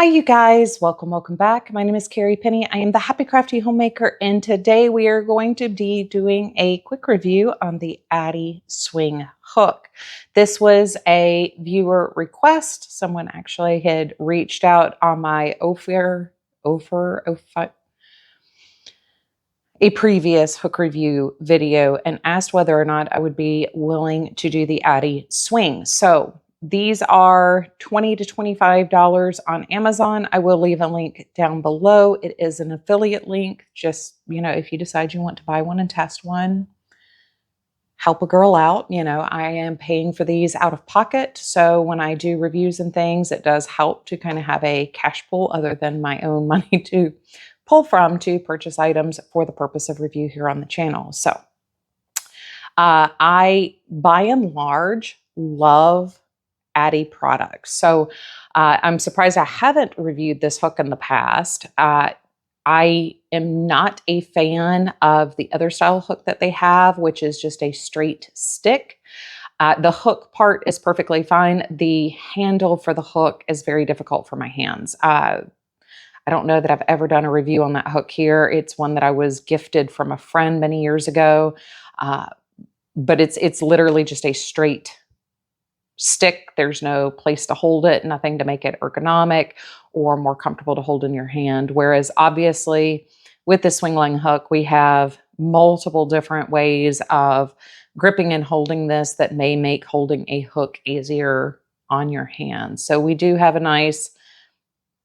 Hi, you guys. Welcome back. My name is Carrie Penny. I am the Happy Crafty Homemaker, and today we are going to be doing a quick review on the Addi swing hook. This was a viewer request. Someone actually had reached out on my a previous hook review video and asked whether or not I would be willing to do the Addi swing. So these are $20 to $25 on Amazon. I will leave a link down below. It is an affiliate link. Just, if you decide you want to buy one and test one, help a girl out. I am paying for these out of pocket. So when I do reviews and things, it does help to kind of have a cash pool other than my own money to pull from to purchase items for the purpose of review here on the channel. So I, by and large, love Addi products. So I'm surprised I haven't reviewed this hook in the past. I am not a fan of the other style hook that they have, which is just a straight stick. The hook part is perfectly fine. The handle for the hook is very difficult for my hands. I don't know that I've ever done a review on that hook here. It's one that I was gifted from a friend many years ago, but it's literally just a straight stick. There's no place to hold it, nothing to make it ergonomic or more comfortable to hold in your hand. Whereas obviously with the swingline hook, we have multiple different ways of gripping and holding this that may make holding a hook easier on your hand. So we do have a nice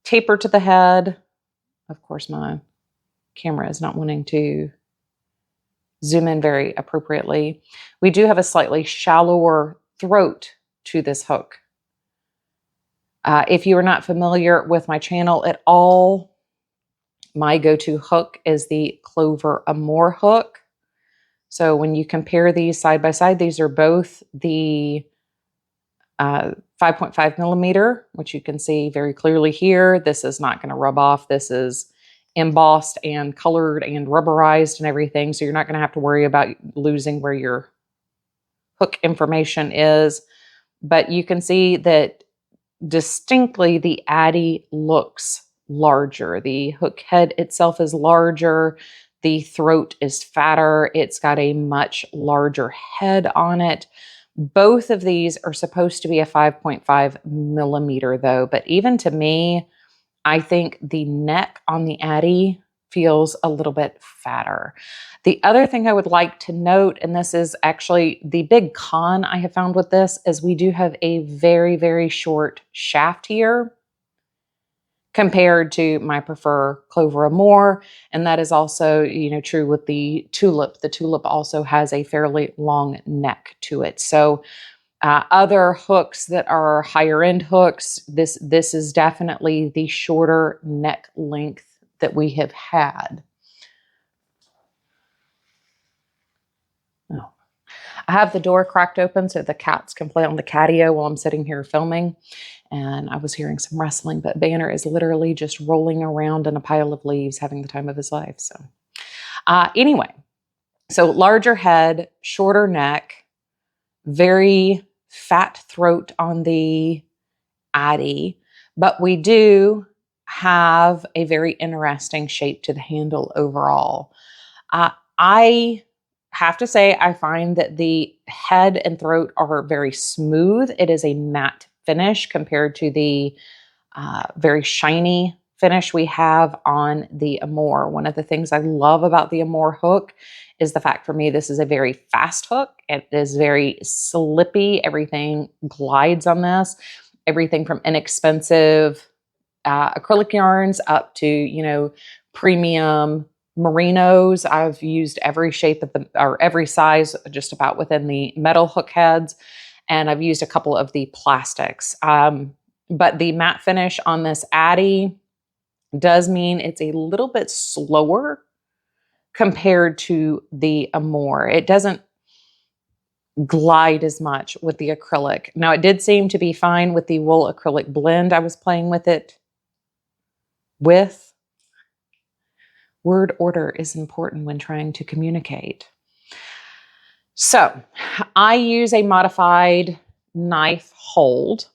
taper to the head. Of course, my camera is not wanting to zoom in very appropriately. We do have a slightly shallower throat to this hook. If you are not familiar with my channel at all, my go-to hook is the Clover Amore hook. So when you compare these side by side, these are both the 5.5 millimeter, which you can see very clearly here. This is not going to rub off. This is embossed and colored and rubberized and everything. So you're not going to have to worry about losing where your hook information is. But you can see that distinctly the Addi looks larger. The hook head itself is larger. The throat is fatter. It's got a much larger head on it. Both of these are supposed to be a 5.5 millimeter though, but even to me, I think the neck on the Addi feels a little bit fatter. The other thing I would like to note, and this is actually the big con I have found with this, is we do have a very, very short shaft here compared to my prefer Clover Amore. And that is also, true with the Tulip. The Tulip also has a fairly long neck to it. So other hooks that are higher end hooks, this is definitely the shorter neck length that we have had. Oh. I have the door cracked open so the cats can play on the catio while I'm sitting here filming. And I was hearing some rustling, but Banner is literally just rolling around in a pile of leaves, having the time of his life. So anyway, so larger head, shorter neck, very fat throat on the Addi, but we do have a very interesting shape to the handle overall. I have to say, I find that the head and throat are very smooth. It is a matte finish compared to the very shiny finish we have on the Amore. One of the things I love about the Amore hook is the fact for me, this is a very fast hook. It is very slippy. Everything glides on this. Everything from inexpensive acrylic yarns up to, premium Merinos. I've used every shape or every size just about within the metal hook heads. And I've used a couple of the plastics. But the matte finish on this Addi does mean it's a little bit slower compared to the Amore. It doesn't glide as much with the acrylic. Now, it did seem to be fine with the wool acrylic blend I was playing with it with. Word order is important when trying to communicate. So I use a modified knife hold,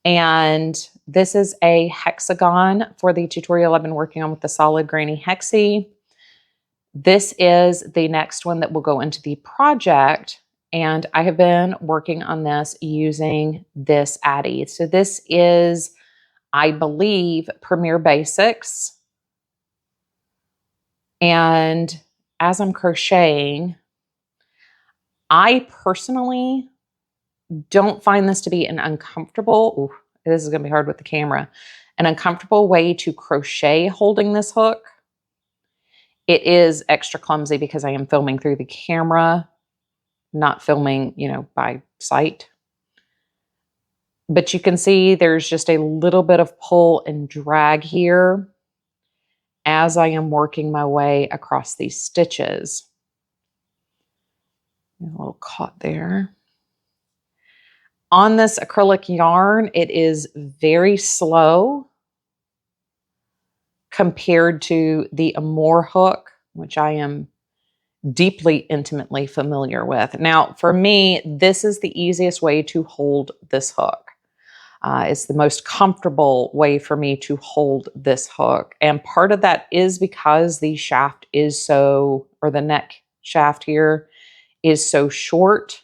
and This is a hexagon for the tutorial I've been working on with the solid granny hexie. This is the next one that will go into the project, and I have been working on this using this Addi. So this is, I believe, Premier Basics. And as I'm crocheting, I personally don't find this to be an uncomfortable, ooh, this is going to be hard with the camera, an uncomfortable way to crochet holding this hook. It is extra clumsy because I am filming through the camera, not filming, by sight. But you can see there's just a little bit of pull and drag here as I am working my way across these stitches. A little caught there. On this acrylic yarn, it is very slow compared to the Amore hook, which I am deeply, intimately familiar with. Now, for me, this is the easiest way to hold this hook. It's the most comfortable way for me to hold this hook. And part of that is because the shaft is or the neck shaft here is so short.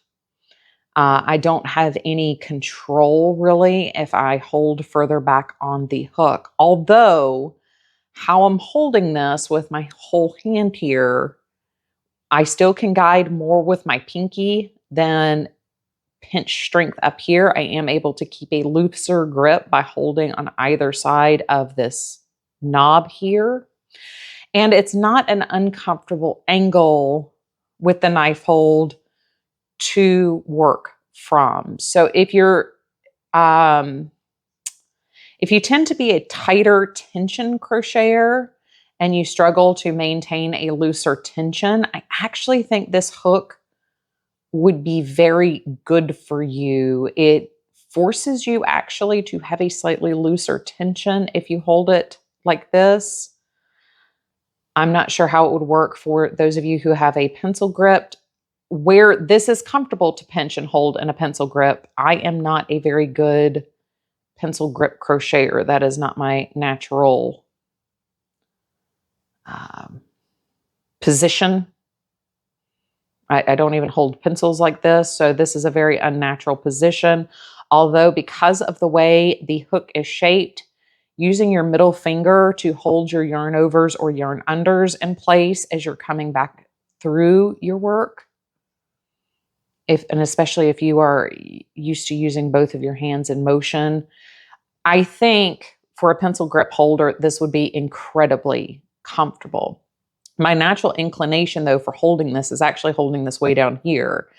I don't have any control really if I hold further back on the hook. Although, how I'm holding this with my whole hand here, I still can guide more with my pinky than pinch strength up here. I am able to keep a looser grip by holding on either side of this knob here. And it's not an uncomfortable angle with the knife hold to work from. So if you tend to be a tighter tension crocheter and you struggle to maintain a looser tension, I actually think this hook would be very good for you. It forces you actually to have a slightly looser tension if you hold it like this. I'm not sure how it would work for those of you who have a pencil grip. Where this is comfortable to pinch and hold in a pencil grip, I am not a very good pencil grip crocheter. That is not my natural position. I don't even hold pencils like this, so this is a very unnatural position. Although, because of the way the hook is shaped, using your middle finger to hold your yarn overs or yarn unders in place as you're coming back through your work, and especially if you are used to using both of your hands in motion, I think for a pencil grip holder, this would be incredibly comfortable. My natural inclination, though, for holding this is actually holding this way down here.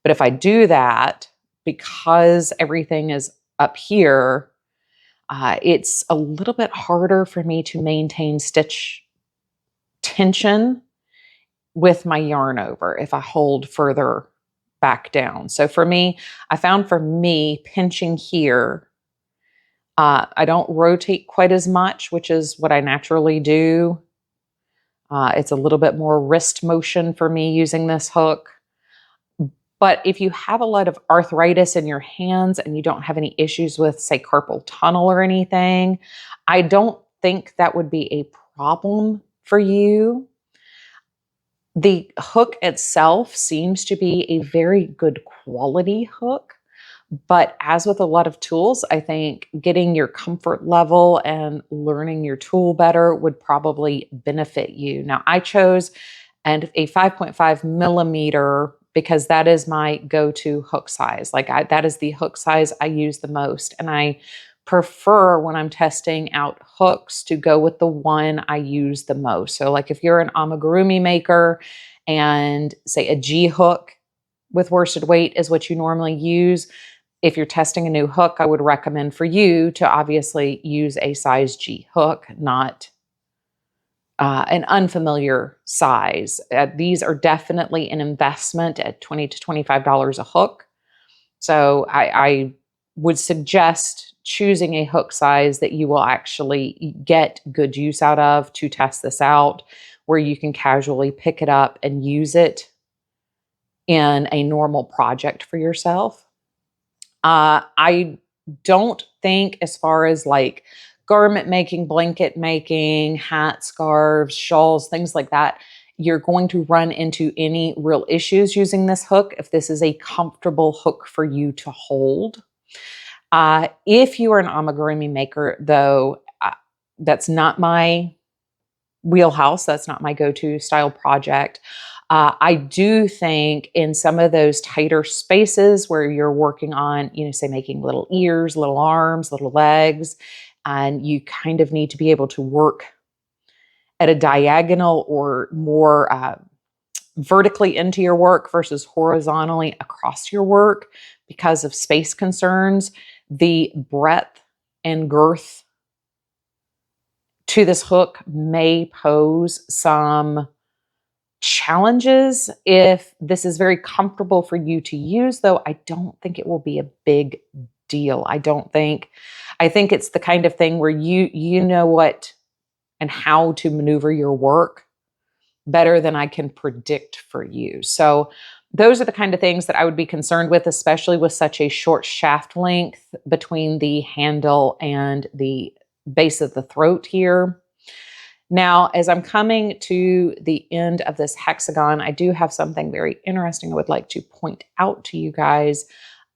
But if I do that, because everything is up here, it's a little bit harder for me to maintain stitch tension with my yarn over if I hold further back down. So for me, I found pinching here, I don't rotate quite as much, which is what I naturally do. It's a little bit more wrist motion for me using this hook. But if you have a lot of arthritis in your hands and you don't have any issues with, say, carpal tunnel or anything, I don't think that would be a problem for you. The hook itself seems to be a very good quality hook. But as with a lot of tools, I think getting your comfort level and learning your tool better would probably benefit you. Now, I chose a 5.5 millimeter because that is my go-to hook size. That is the hook size I use the most. And I prefer when I'm testing out hooks to go with the one I use the most. So like if you're an amigurumi maker and say a G hook with worsted weight is what you normally use, if you're testing a new hook, I would recommend for you to obviously use a size G hook, not an unfamiliar size. These are definitely an investment at $20 to $25 a hook. So I would suggest choosing a hook size that you will actually get good use out of to test this out, where you can casually pick it up and use it in a normal project for yourself. I don't think as far as like garment making, blanket making, hats, scarves, shawls, things like that, you're going to run into any real issues using this hook if this is a comfortable hook for you to hold. If you are an amigurumi maker, though, that's not my wheelhouse. That's not my go-to style project. I do think in some of those tighter spaces where you're working on, say making little ears, little arms, little legs, and you kind of need to be able to work at a diagonal or more vertically into your work versus horizontally across your work because of space concerns, the breadth and girth to this hook may pose some challenges. If this is very comfortable for you to use, though, I don't think it will be a big deal. I think it's the kind of thing where you know what and how to maneuver your work better than I can predict for you. So those are the kind of things that I would be concerned with, especially with such a short shaft length between the handle and the base of the throat here. Now, as I'm coming to the end of this hexagon, I do have something very interesting I would like to point out to you guys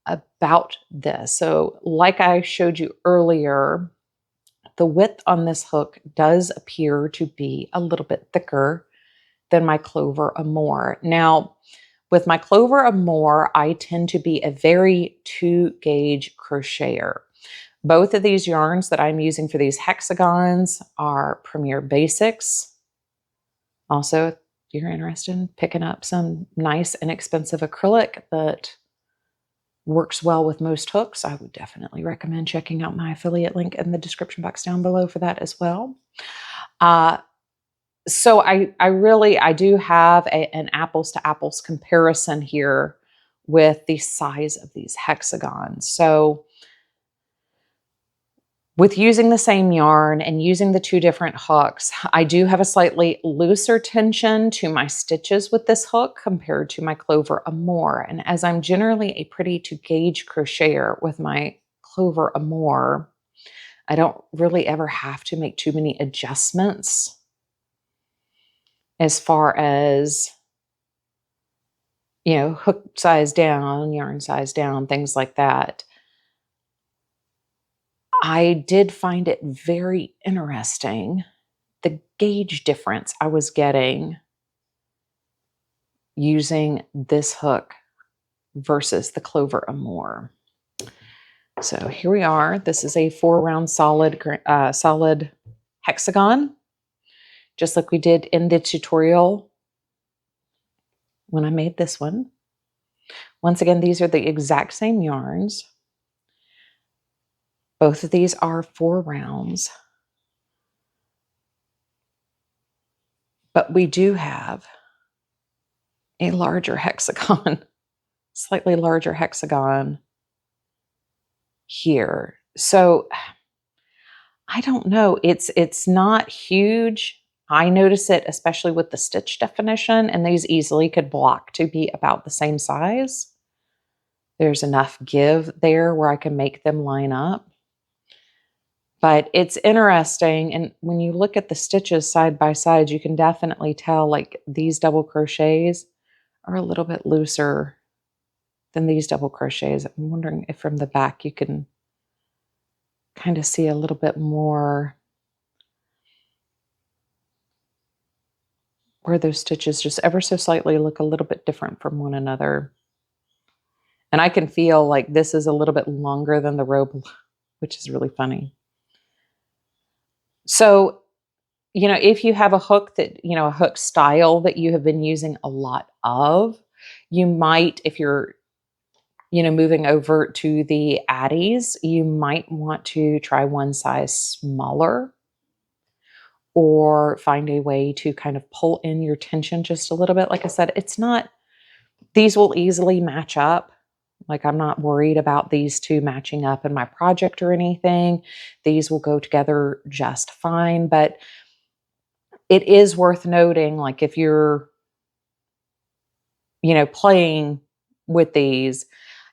about this. So like I showed you earlier, the width on this hook does appear to be a little bit thicker than my Clover Amour. Now, with my Clover Amour, I tend to be a very 2-gauge crocheter. Both of these yarns that I'm using for these hexagons are Premier Basics. Also, if you're interested in picking up some nice inexpensive acrylic that works well with most hooks, I would definitely recommend checking out my affiliate link in the description box down below for that as well. So I do have an apples to apples comparison here with the size of these hexagons. So with using the same yarn and using the 2 different hooks, I do have a slightly looser tension to my stitches with this hook compared to my Clover Amour. And as I'm generally a pretty 2-gauge crocheter with my Clover Amour, I don't really ever have to make too many adjustments as far as, hook size down, yarn size down, things like that. I did find it very interesting, the gauge difference I was getting using this hook versus the Clover Amour. So here we are. This is a 4-round solid hexagon, just like we did in the tutorial when I made this one. Once again, these are the exact same yarns. Both of these are 4 rounds. But we do have a larger hexagon, slightly larger hexagon here. So I don't know. It's not huge. I notice it especially with the stitch definition, and these easily could block to be about the same size. There's enough give there where I can make them line up. But it's interesting, and when you look at the stitches side by side, you can definitely tell like these double crochets are a little bit looser than these double crochets. I'm wondering if from the back you can kind of see a little bit more where those stitches just ever so slightly look a little bit different from one another. And I can feel like this is a little bit longer than the robe, which is really funny. So, if you have a hook that, a hook style that you have been using a lot of, you might, if you're, moving over to the Addis, you might want to try one size smaller or find a way to kind of pull in your tension just a little bit. Like I said, these will easily match up. Like I'm not worried about these 2 matching up in my project or anything. These will go together just fine, but it is worth noting, like if you're, playing with these,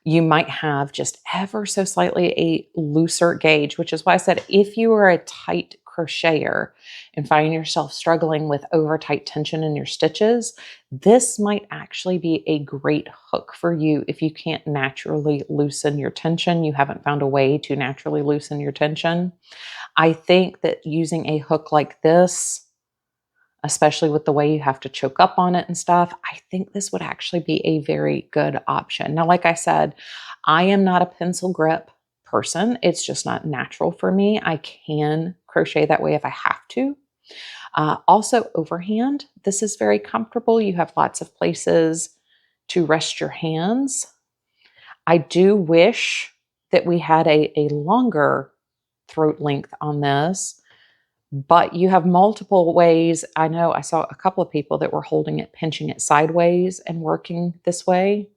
you might have just ever so slightly a looser gauge, which is why I said if you are a tight crocheter and find yourself struggling with over tight tension in your stitches, this might actually be a great hook for you if you can't naturally loosen your tension. You haven't found a way to naturally loosen your tension. I think that using a hook like this, especially with the way you have to choke up on it and stuff, I think this would actually be a very good option. Now, like I said, I am not a pencil grip person. It's just not natural for me. I can crochet that way if I have to. Also, overhand, this is very comfortable. You have lots of places to rest your hands. I do wish that we had a longer throat length on this, but you have multiple ways. I know I saw a couple of people that were holding it, pinching it sideways and working this way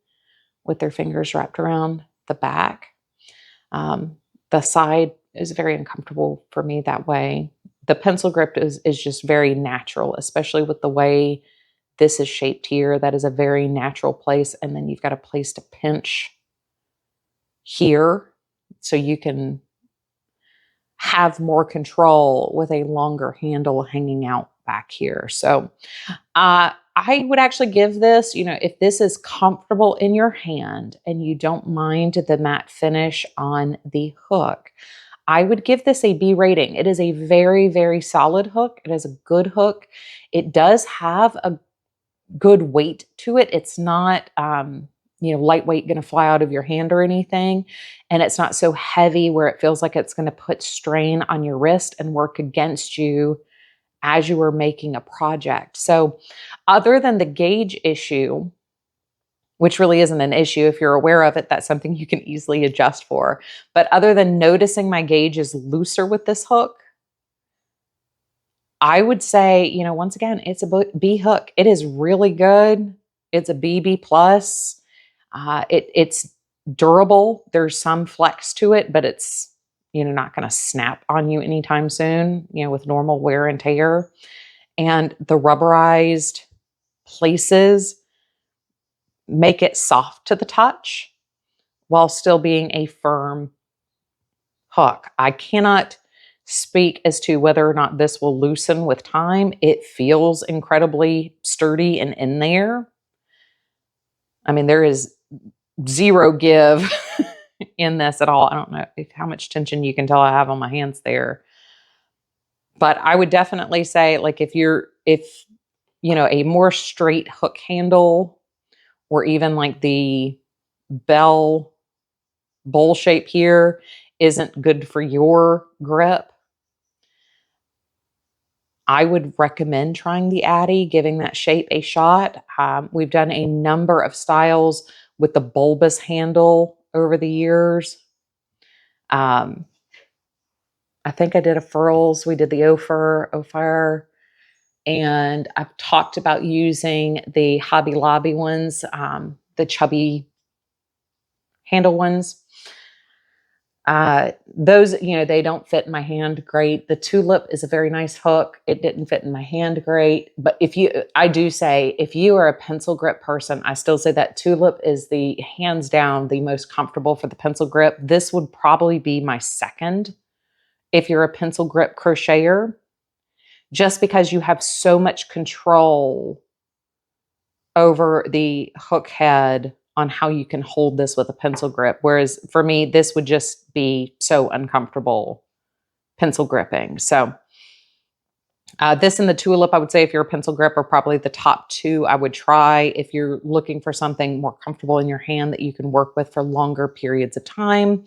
with their fingers wrapped around the back. The side is very uncomfortable for me that way. The pencil grip is just very natural, especially with the way this is shaped here. That is a very natural place. And then you've got a place to pinch here so you can have more control with a longer handle hanging out back here. So I would actually give this, if this is comfortable in your hand and you don't mind the matte finish on the hook, I would give this a B rating. It is a very, very solid hook. It is a good hook. It does have a good weight to it. It's not, lightweight, going to fly out of your hand or anything. And it's not so heavy where it feels like it's going to put strain on your wrist and work against you as you are making a project. So other than the gauge issue, which really isn't an issue, if you're aware of it, that's something you can easily adjust for. But other than noticing my gauge is looser with this hook, I would say, once again, it's a B hook. It is really good. It's a B plus. It's durable. There's some flex to it, but it's, not going to snap on you anytime soon, with normal wear and tear. And the rubberized places make it soft to the touch while still being a firm hook. I cannot speak as to whether or not this will loosen with time. It feels incredibly sturdy and in there. I mean, there is zero give in this at all. I don't know how much tension you can tell I have on my hands there. But I would definitely say, like, if a more straight hook handle, or even like the bell bowl shape here isn't good for your grip, I would recommend trying the Addi, giving that shape a shot. We've done a number of styles with the bulbous handle over the years. I think I did a furls. We did the Ophir, and I've talked about using the Hobby Lobby ones, the chubby handle ones. Those, they don't fit in my hand great. The Tulip is a very nice hook. It didn't fit in my hand great. But I do say, if you are a pencil grip person, I still say that Tulip is the hands down the most comfortable for the pencil grip. This would probably be my second if you're a pencil grip crocheter, just because you have so much control over the hook head on how you can hold this with a pencil grip. Whereas for me, this would just be so uncomfortable pencil gripping. So this and the Tulip, I would say if you're a pencil grip, are probably the top two I would try if you're looking for something more comfortable in your hand that you can work with for longer periods of time.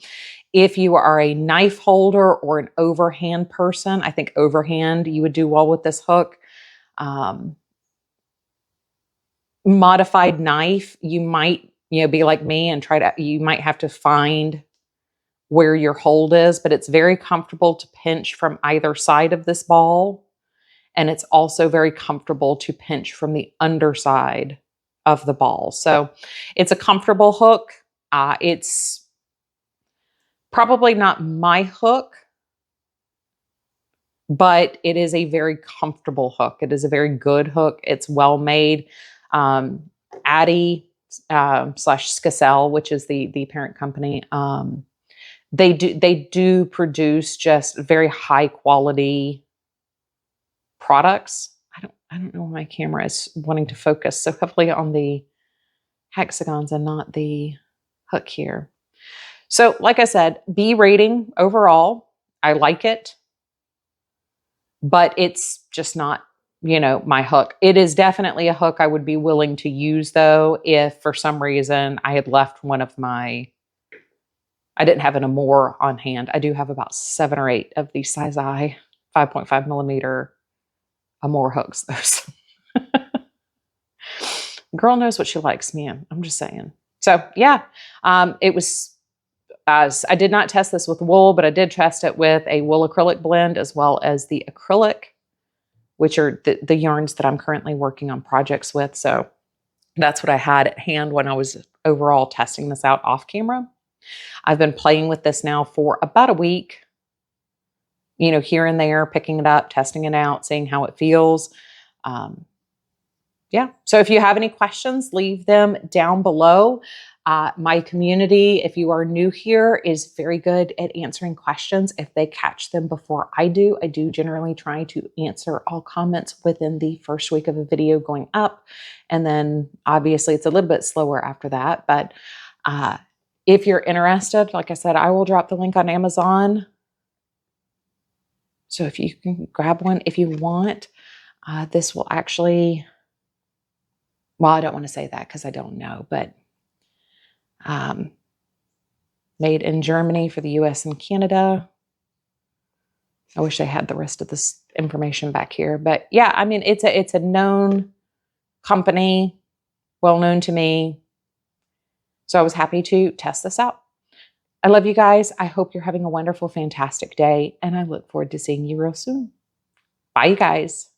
If you are a knife holder or an overhand person, I think overhand, you would do well with this hook. Modified knife, you might, be like me and you might have to find where your hold is, but it's very comfortable to pinch from either side of this ball. And it's also very comfortable to pinch from the underside of the ball. So it's a comfortable hook. It's probably not my hook, but it is a very comfortable hook. It is a very good hook. It's well made. Addi slash Skacel, which is the parent company. They do produce just very high quality products. I don't know why my camera is wanting to focus so heavily on the hexagons and not the hook here. So like I said, B rating overall, I like it, but it's just not, you know, my hook. It is definitely a hook I would be willing to use though, if for some reason I had left one of my, I didn't have an Amore on hand. I do have about 7 or 8 of these size I 5.5 millimeter Amore hooks. Those girl knows what she likes, man. I'm just saying. So yeah, it was, as I did not test this with wool, but I did test it with a wool acrylic blend as well as the acrylic, which are the yarns that I'm currently working on projects with. So that's what I had at hand when I was overall testing this out off camera. I've been playing with this now for about a week, you know, here and there, picking it up, testing it out, seeing how it feels. Yeah. So if you have any questions, leave them down below. My community, if you are new here, is very good at answering questions. If they catch them before I do generally try to answer all comments within the first week of a video going up. And then obviously it's a little bit slower after that. But if you're interested, like I said, I will drop the link on Amazon. So if you can grab one if you want, this will actually, well, I don't want to say that because I don't know, but made in Germany for the US and Canada. I wish I had the rest of this information back here, but yeah, I mean, it's a known company, well known to me. So I was happy to test this out. I love you guys. I hope you're having a wonderful, fantastic day, and I look forward to seeing you real soon. Bye, you guys.